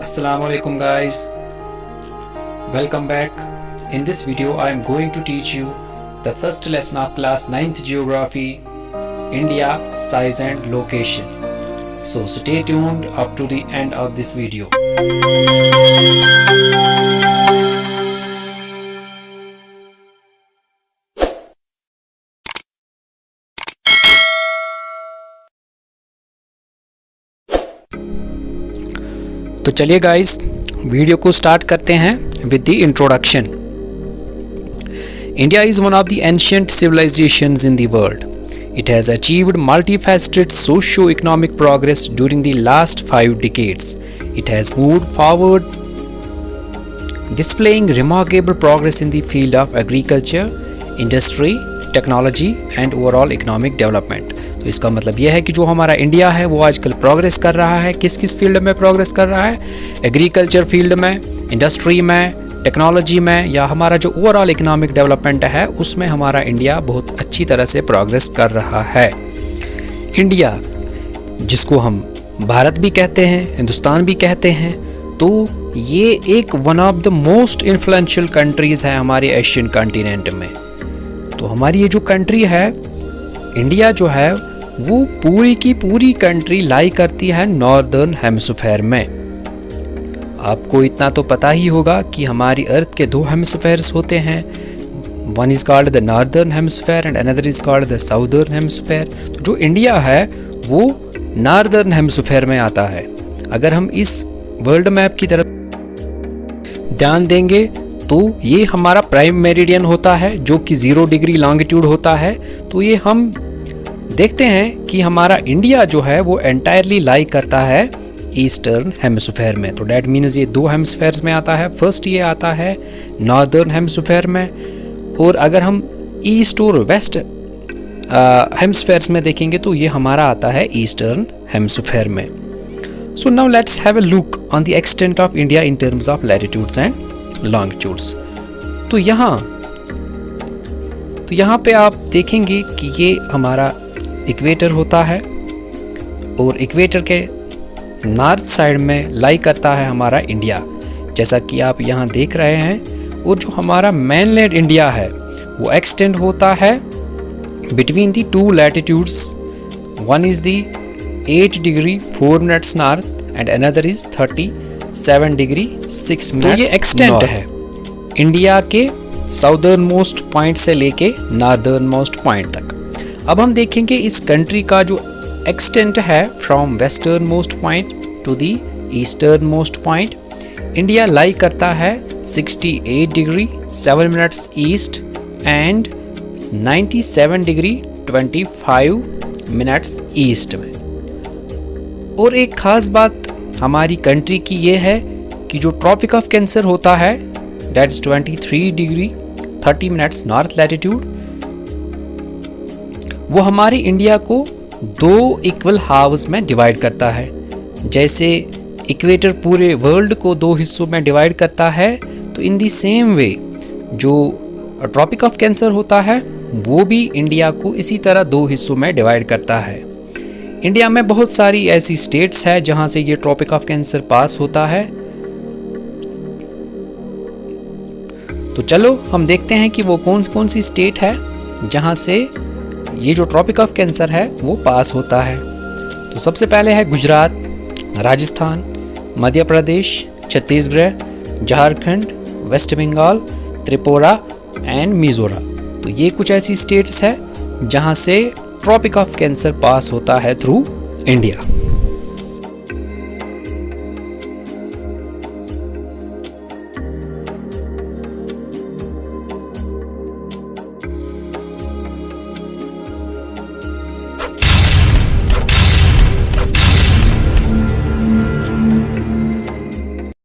Assalamu alaikum guys, welcome back. In this video I am going to teach you the first lesson of class 9th geography, India, size and location. So stay tuned up to the end of this video. तो चलिए guys video को start करते हैं with the introduction. India is one of the ancient civilisations in the world. It has achieved multifaceted socio-economic progress during the last 5 decades. It has moved forward, displaying remarkable progress in the field of agriculture, industry, technology and overall economic development. तो इसका मतलब यह है कि जो हमारा India है वो आजकल प्रोग्रेस कर रहा है. किस किस फील्ड में प्रोग्रेस कर रहा है? एग्रीकल्चर फील्ड में, इंडस्ट्री में, टेक्नोलॉजी में, या हमारा जो ओवरऑल इकोनॉमिक डेवलपमेंट है उसमें हमारा इंडिया बहुत अच्छी तरह से प्रोग्रेस कर रहा है. इंडिया जिसको हम भारत भी कहते हैं, हिंदुस्तान भी कहते हैं, तो ये एक one of the most influential countries है हमारे एशियन कॉन्टिनेंट में. तो हमारी ये जो कंट्री है इंडिया जो है वो पूरी की पूरी कंट्री लाई करती है नॉर्दर्न हेमिस्फीयर में. आपको इतना तो पता ही होगा कि हमारी अर्थ के 2 हेमिस्फीयर्स होते हैं. One is called the northern hemisphere and another is called the southern hemisphere. तो जो इंडिया है वो नॉर्दर्न हेमिस्फीयर में आता है. अगर हम इस वर्ल्ड मैप की तरफ ध्यान देंगे तो ये हमारा प्राइम मेरिडियन होता है जो कि 0 डिग्री लॉन्गिट्यूड होता है. तो ये हम देखते हैं कि हमारा इंडिया जो है वो एंटायरली लाई करता है ईस्टर्न हेमिस्फीयर में. तो डैट मीन्स ये 2 हेमिस्फीयर्स में आता है. फर्स्ट ये आता है नॉर्दर्न हेमिस्फीयर में, और अगर हम ईस्ट और वेस्ट हेमिस्फीयर्स में देखेंगे तो ये हमारा आता है ईस्टर्न हेमिस्फीयर में. So now let's have a look on the extent of India in terms of latitudes and longitudes. तो यहाँ पे आप देखेंगे कि ये हमारा इक्वेटर होता है और इक्वेटर के नॉर्थ साइड में लाई करता है हमारा इंडिया, जैसा कि आप यहाँ देख रहे हैं. और जो हमारा मेनलैंड इंडिया है वो एक्सटेंड होता है between the 2 latitudes. One is the 8 degree 4 minutes north and another is 37 degree 6 minutes. तो ये एक्सटेंड है इंडिया के साउदर्न मोस्ट पॉइंट से लेके नॉर्दर्न मोस्ट पॉइंट तक. अब हम देखेंगे इस कंट्री का जो एक्सटेंट है from westernmost point to the easternmost point. India lie करता है 68 degree 7 minutes east and 97 degree 25 minutes east में. और एक ख़ास बात हमारी कंट्री की ये है कि जो ट्रॉपिक ऑफ कैंसर होता है that is 23 degree 30 minutes north latitude, वो हमारे इंडिया को 2 इक्वल हाफ्स में डिवाइड करता है. जैसे इक्वेटर पूरे वर्ल्ड को 2 हिस्सों में डिवाइड करता है, तो इन दी सेम वे जो ट्रॉपिक ऑफ कैंसर होता है वो भी इंडिया को इसी तरह 2 हिस्सों में डिवाइड करता है. इंडिया में बहुत सारी ऐसी स्टेट्स हैं जहाँ से ये ट्रॉपिक ऑफ कैंसर पास होता है. तो चलो हम देखते हैं कि वो कौन सी स्टेट है जहाँ से ये जो ट्रॉपिक ऑफ कैंसर है वो पास होता है. तो सबसे पहले है गुजरात, राजस्थान, मध्य प्रदेश, छत्तीसगढ़, झारखंड, वेस्ट बंगाल, त्रिपुरा एंड मिजोरम. तो ये कुछ ऐसी स्टेट्स है जहाँ से ट्रॉपिक ऑफ कैंसर पास होता है थ्रू इंडिया.